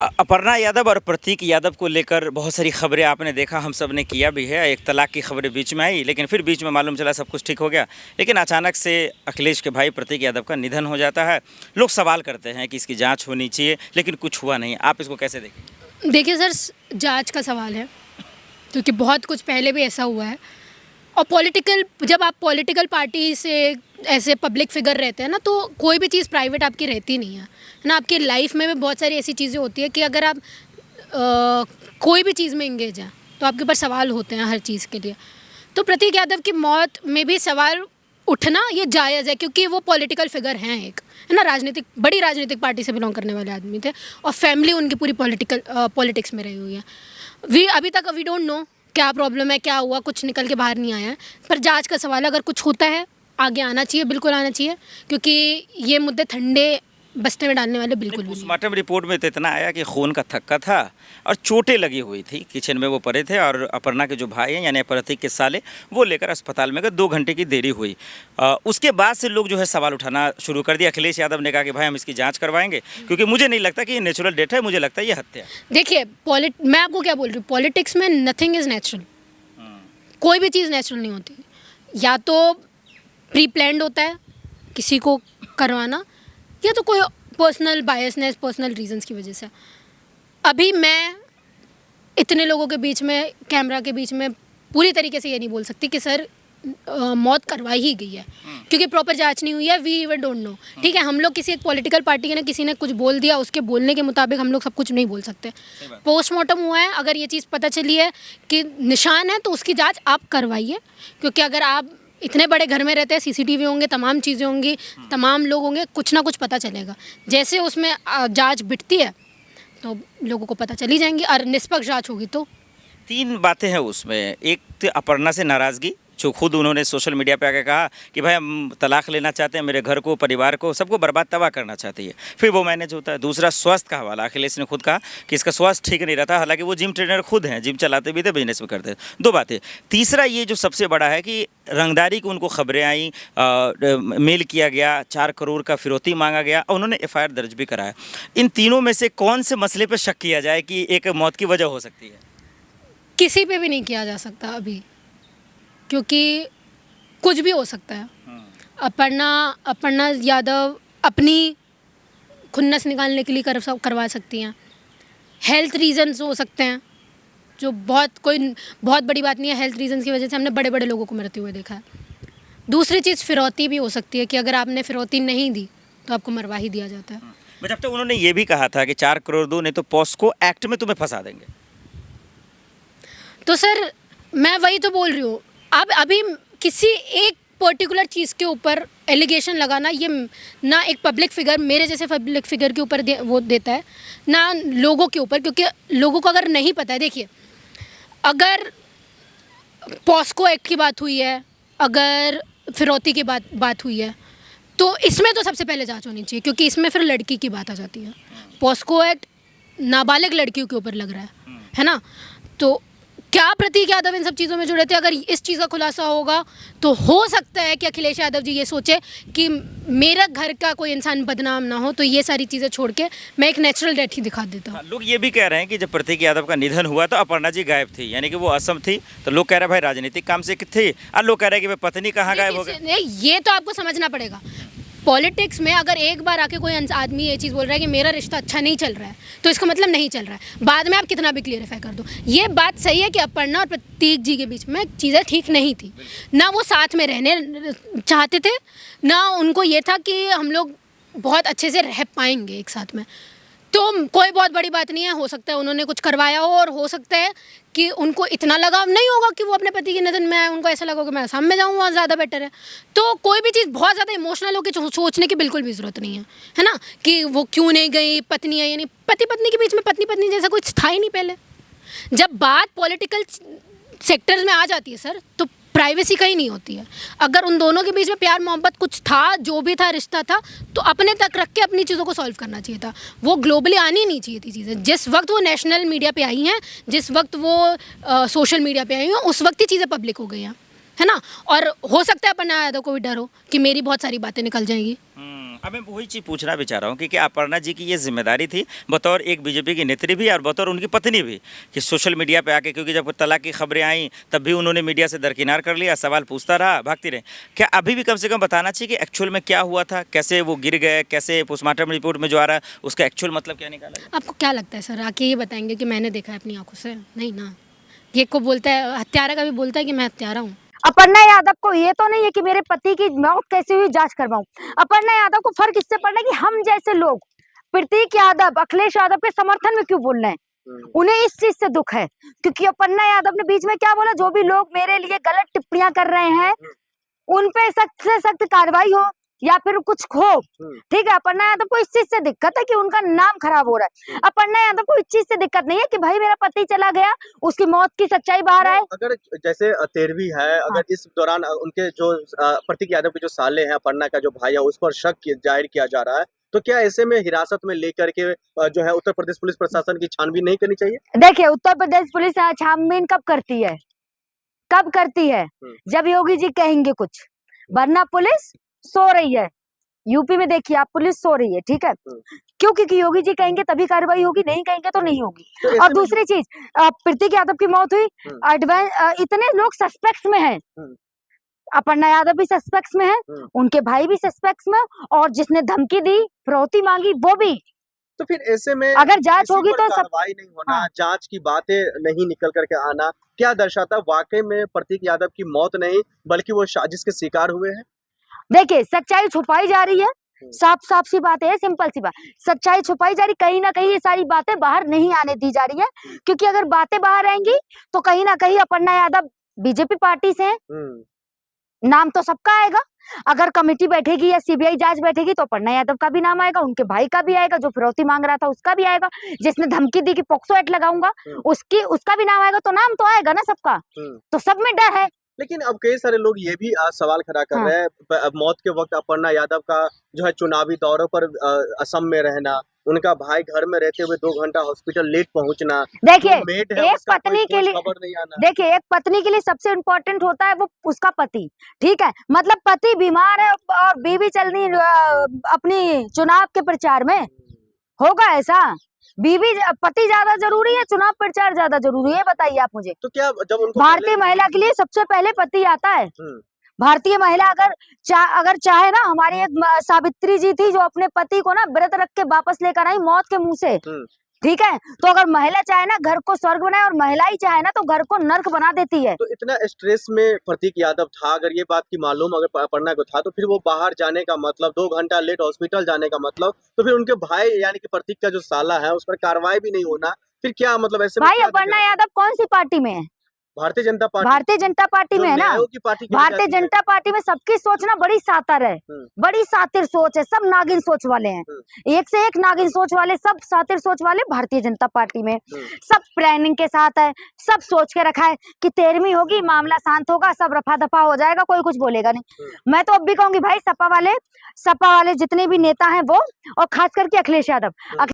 अपर्णा यादव और प्रतीक यादव को लेकर बहुत सारी खबरें आपने देखा, हम सब ने किया भी है। एक तलाक की खबरें बीच में आई, लेकिन फिर बीच में मालूम चला सब कुछ ठीक हो गया। लेकिन अचानक से अखिलेश के भाई प्रतीक यादव का निधन हो जाता है। लोग सवाल करते हैं कि इसकी जांच होनी चाहिए, लेकिन कुछ हुआ नहीं। आप इसको कैसे देखें? देखिए सर, जांच का सवाल है क्योंकि बहुत कुछ पहले भी ऐसा हुआ है। और जब आप पॉलिटिकल पार्टी से ऐसे पब्लिक फिगर रहते हैं ना, तो कोई भी चीज़ प्राइवेट आपकी रहती नहीं है ना। आपकी लाइफ में भी बहुत सारी ऐसी चीज़ें होती है कि अगर आप कोई भी चीज़ में इंगेज हैं तो आपके ऊपर सवाल होते हैं हर चीज़ के लिए। तो प्रतीक यादव की मौत में भी सवाल उठना ये जायज़ है क्योंकि वो पॉलिटिकल फिगर हैं, एक है ना, बड़ी राजनीतिक पार्टी से बिलोंग करने वाले आदमी थे और फैमिली उनकी पूरी पॉलिटिक्स में रही हुई है। अभी तक वी डोंट नो क्या प्रॉब्लम है, क्या हुआ, कुछ निकल के बाहर नहीं आया है। पर जांच का सवाल है, अगर कुछ होता है आगे आना चाहिए, बिल्कुल आना चाहिए, क्योंकि ये मुद्दे ठंडे बस्ते में डालने वाले बिल्कुल भी नहीं। पोस्टमार्टम रिपोर्ट में तो इतना आया कि खून का थक्का था और चोटें लगी हुई थी, किचन में वो पड़े थे और अपर्णा के जो भाई हैं यानी प्रतीक के साले, वो लेकर अस्पताल में गए। 2 घंटे की देरी हुई। उसके बाद से लोग जो है सवाल उठाना शुरू कर दिया। अखिलेश यादव ने कहा कि भाई हम इसकी जाँच करवाएंगे, क्योंकि मुझे नहीं लगता कि ये नेचुरल डेथ है, मुझे लगता है ये हत्या है। देखिए, मैं आपको क्या बोल रही हूँ, पॉलिटिक्स में नथिंग इज़ नेचुरल। कोई भी चीज़ नेचुरल नहीं होती। या तो प्री प्लान्ड होता है किसी को करवाना, या तो कोई पर्सनल बायसनेस, पर्सनल रीजंस की वजह से। अभी मैं इतने लोगों के बीच में, कैमरा के बीच में पूरी तरीके से ये नहीं बोल सकती कि सर मौत करवाई ही गई है, क्योंकि प्रॉपर जांच नहीं हुई है। We even don't know. ठीक है, हम लोग किसी एक पॉलिटिकल पार्टी के ने किसी ने कुछ बोल दिया, उसके बोलने के मुताबिक हम लोग सब कुछ नहीं बोल सकते। पोस्टमार्टम हुआ है, अगर ये चीज़ पता चली है कि निशान है तो उसकी जांच आप करवाइए, क्योंकि अगर आप इतने बड़े घर में रहते हैं, सीसीटीवी होंगे, तमाम चीज़ें होंगी, तमाम लोग होंगे, कुछ ना कुछ पता चलेगा। जैसे उसमें जांच बिटती है तो लोगों को पता चली जाएंगी, और निष्पक्ष जांच होगी तो। 3 बातें हैं उसमें। एक तो अपर्णा से नाराज़गी, जो खुद उन्होंने सोशल मीडिया पे आके कहा कि भाई हम तलाक लेना चाहते हैं, मेरे घर को, परिवार को, सबको बर्बाद तबाह करना चाहती है। फिर वो मैनेज होता है। दूसरा, स्वास्थ्य का हवाला। अखिलेश ने खुद कहा कि इसका स्वास्थ्य ठीक नहीं रहता, हालांकि वो जिम ट्रेनर खुद हैं, जिम चलाते भी थे, बिजनेस भी करते थे। 2 बातें। तीसरा, ये जो सबसे बड़ा है कि रंगदारी की उनको खबरें आई, मेल किया गया, 4 करोड़ का फिरौती मांगा गया और उन्होंने FIR दर्ज भी कराया। इन तीनों में से कौन से मसले पर शक किया जाए कि एक मौत की वजह हो सकती है? किसी पे भी नहीं किया जा सकता अभी, क्योंकि कुछ भी हो सकता है। अपर्णा यादव अपनी खुन्नस निकालने के लिए करवा सकती हैं। हेल्थ रीजंस हो सकते हैं, जो बहुत बड़ी बात नहीं है। हेल्थ रीजंस की वजह से हमने बड़े बड़े लोगों को मरते हुए देखा है। दूसरी चीज़, फिरौती भी हो सकती है कि अगर आपने फिरौती नहीं दी तो आपको मरवा ही दिया जाता है। जब तक उन्होंने ये भी कहा था कि 4 करोड़ दो, नहीं तो पॉस्को एक्ट में तुम्हें फंसा देंगे। तो सर, मैं वही तो बोल रही हूँ, अब अभी किसी एक पर्टिकुलर चीज़ के ऊपर एलिगेशन लगाना, ये ना एक पब्लिक फिगर, मेरे जैसे पब्लिक फिगर के ऊपर वो देता है, ना लोगों के ऊपर, क्योंकि लोगों को अगर नहीं पता है। देखिए, अगर पॉस्को एक्ट की बात हुई है, अगर फिरौती की बात हुई है, तो इसमें तो सबसे पहले जांच होनी चाहिए, क्योंकि इसमें फिर लड़की की बात आ जाती है। पॉस्को एक्ट नाबालिग लड़कियों के ऊपर लग रहा है ना। तो क्या प्रतीक यादव इन सब चीज़ों में जुड़े थे? अगर इस चीज़ का खुलासा होगा तो हो सकता है कि अखिलेश यादव जी ये सोचे कि मेरा घर का कोई इंसान बदनाम ना हो, तो ये सारी चीज़ें छोड़ के मैं एक नेचुरल डेथ ही दिखा देता हूँ। लोग ये भी कह रहे हैं कि जब प्रतीक यादव का निधन हुआ तो अपर्णा जी गायब थी, यानी कि वो असम थी। तो लोग कह रहे हैं भाई राजनीतिक काम से थी, और लोग कह रहे हैं कि भाई पत्नी कहाँ गायब हो गई। ये तो आपको समझना पड़ेगा। पॉलिटिक्स में अगर एक बार आके कोई आदमी ये चीज़ बोल रहा है कि मेरा रिश्ता अच्छा नहीं चल रहा है, तो इसका मतलब नहीं चल रहा है। बाद में आप कितना भी क्लियरिफाई कर दो, ये बात सही है कि अपर्णा और प्रतीक जी के बीच में चीज़ें ठीक नहीं थी। ना वो साथ में रहने चाहते थे, ना उनको ये था कि हम लोग बहुत अच्छे से रह पाएंगे एक साथ में। तो कोई बहुत बड़ी बात नहीं है। हो सकता है उन्होंने कुछ करवाया हो, और हो सकता है कि उनको इतना लगाव नहीं होगा कि वो अपने पति के निधन में आए, उनको ऐसा लगा कि मैं असम में जाऊँ, वहाँ ज़्यादा बेटर है। तो कोई भी चीज़ बहुत ज़्यादा इमोशनल होकर सोचने की बिल्कुल भी ज़रूरत नहीं है ना, कि वो क्यों नहीं गई, पत्नी है, यानी पति पत्नी के बीच में पत्नी पत्नी जैसा कुछ था ही नहीं पहले। जब बात पॉलिटिकल सेक्टर्स में आ जाती है सर, तो प्राइवेसी कहीं नहीं होती है। अगर उन दोनों के बीच में प्यार मोहब्बत कुछ था, जो भी था, रिश्ता था, तो अपने तक रख के अपनी चीज़ों को सॉल्व करना चाहिए था। वो ग्लोबली आनी नहीं चाहिए थी चीज़ें। जिस वक्त वो नेशनल मीडिया पे आई हैं, जिस वक्त वो सोशल मीडिया पे आई हैं, उस वक्त ही चीज़ें पब्लिक हो गई हैं, है ना। और हो सकता है अपर्णा यादव को भी डर हो कि मेरी बहुत सारी बातें निकल जाएंगी। अब मैं वही चीज़ पूछना भी चाह रहा हूँ कि क्या अपर्णा जी की ये जिम्मेदारी थी बतौर एक बीजेपी की नेत्री भी और बतौर उनकी पत्नी भी कि सोशल मीडिया पे आके, क्योंकि जब तलाक की खबरें आई तब भी उन्होंने मीडिया से दरकिनार कर लिया, सवाल पूछता रहा, भागती रहे। क्या अभी भी कम से कम बताना चाहिए कि एक्चुअल में क्या हुआ था, कैसे वो गिर गए, कैसे पोस्टमार्टम रिपोर्ट में जो आ रहा है उसका एक्चुअल मतलब क्या निकाला गया? आपको क्या लगता है सर, आके ये बताएंगे कि मैंने देखा है अपनी आंखों से? नहीं ना। ये को बोलता है, हत्यारा का भी बोलता है कि मैं हत्यारा हूँ। अपर्णा यादव को ये तो नहीं है कि मेरे पति की मौत कैसे हुई जांच करवाऊं। अपर्णा यादव को फर्क इससे पड़ रहा है कि हम जैसे लोग प्रतीक यादव, अखिलेश यादव के समर्थन में क्यों बोल रहे हैं। उन्हें इस चीज से दुख है क्योंकि अपर्णा यादव ने बीच में क्या बोला, जो भी लोग मेरे लिए गलत टिप्पणियां कर रहे हैं उन पे सख्त से सख्त कार्रवाई हो या फिर कुछ हो। ठीक है, अपर्णा यादव को इस चीज से दिक्कत है कि उनका नाम खराब हो रहा है। अपर्णा यादव को इस चीज से दिक्कत नहीं है कि भाई मेरा पति चला गया, उसकी मौत की सच्चाई बाहर आए। अगर जैसे 13वीं है, अगर इस दौरान उनके जो प्रतीक यादव के जो साले हैं, अपर्णा का जो भाई है, उस पर शक जाहिर किया जा रहा है, तो क्या ऐसे में हिरासत में लेकर के जो है उत्तर प्रदेश पुलिस प्रशासन की छानबीन नहीं करनी चाहिए? देखिए, उत्तर प्रदेश पुलिस छानबीन कब करती है? कब करती है? जब योगी जी कहेंगे कुछ, वरना पुलिस सो रही है। यूपी में देखिए आप, पुलिस सो रही है। ठीक है, क्यों? क्योंकि योगी जी कहेंगे तभी कार्रवाई होगी, नहीं कहेंगे तो नहीं होगी। तो और दूसरी चीज, प्रतीक यादव की मौत हुई, इतने लोग सस्पेक्ट्स में हैं। अपर्णा यादव भी सस्पेक्ट्स में है, उनके भाई भी सस्पेक्ट्स में, और जिसने धमकी दी, फिरौती मांगी, वो भी। तो फिर ऐसे में अगर जांच होगी तो सब कार्रवाई नहीं होना, जांच की बातें नहीं निकल करके आना, क्या दर्शाता वाकई में प्रतीक यादव की मौत नहीं बल्कि वो साजिश के शिकार हुए हैं? देखिए, सच्चाई छुपाई जा रही है। साफ साफ सी बात है, सिंपल सी बात, सच्चाई छुपाई जा रही, कहीं ना कहीं ये सारी बातें बाहर नहीं आने दी जा रही है। क्योंकि अगर बातें बाहर आएंगी तो कहीं ना कहीं अपर्णा यादव बीजेपी पार्टी से हैं, नाम तो सबका आएगा। अगर कमेटी बैठेगी या सीबीआई जांच बैठेगी तो अपर्णा यादव का भी नाम आएगा, उनके भाई का भी आएगा, जो फिरौती मांग रहा था उसका भी आएगा, जिसने धमकी दी कि पॉक्सो एक्ट लगाऊंगा उसका भी नाम आएगा। तो नाम तो आएगा ना सबका, तो सब में डर है। लेकिन अब कई सारे लोग ये भी सवाल खड़ा कर रहे हैं, मौत के वक्त अपर्णा यादव का जो है चुनावी दौरों पर असम में रहना, उनका भाई घर में रहते हुए 2 घंटा हॉस्पिटल लेट पहुंचना। देखिए, एक पत्नी के लिए, देखिए एक पत्नी के लिए सबसे इम्पोर्टेंट होता है वो उसका पति। ठीक है, मतलब पति बीमार है और बीवी चल रही अपनी चुनाव के प्रचार में, होगा ऐसा? बीवी पति ज्यादा जरूरी है, चुनाव प्रचार ज्यादा जरूरी है? बताइए आप मुझे। तो क्या जब उनको भारतीय महिला के लिए सबसे पहले पति आता है। भारतीय महिला अगर चाहे ना, हमारी एक सावित्री जी थी जो अपने पति को ना व्रत रख के वापस लेकर आई मौत के मुंह से। ठीक है, तो अगर महिला चाहे ना घर को स्वर्ग बनाए और महिला ही चाहे ना तो घर को नर्क बना देती है। तो इतना स्ट्रेस में प्रतीक यादव था, अगर ये बात की मालूम अगर अपर्णा को था, तो फिर वो बाहर जाने का मतलब, 2 घंटा लेट हॉस्पिटल जाने का मतलब, तो फिर उनके भाई यानी कि प्रतीक का जो साला है उस पर कार्रवाई भी नहीं होना, फिर क्या मतलब? ऐसे भाई अपर्णा यादव कौन सी पार्टी में है? भारतीय जनता पार्टी। भारतीय जनता पार्टी में है ना। भारतीय जनता पार्टी में सबकी सोच ना बड़ी सातर है, बड़ी सातिर सोच है, सब नागिन सोच वाले हैं, एक से एक नागिन सोच वाले, सब सातिर सोच वाले भारतीय जनता पार्टी में। सब प्लानिंग के साथ है, सब सोच के रखा है कि 13वीं होगी, मामला शांत होगा, सब रफा दफा हो जाएगा, कोई कुछ बोलेगा नहीं। मैं तो अब भी कहूंगी भाई, सपा वाले जितने भी नेता हैं वो, और खास करके अखिलेश यादव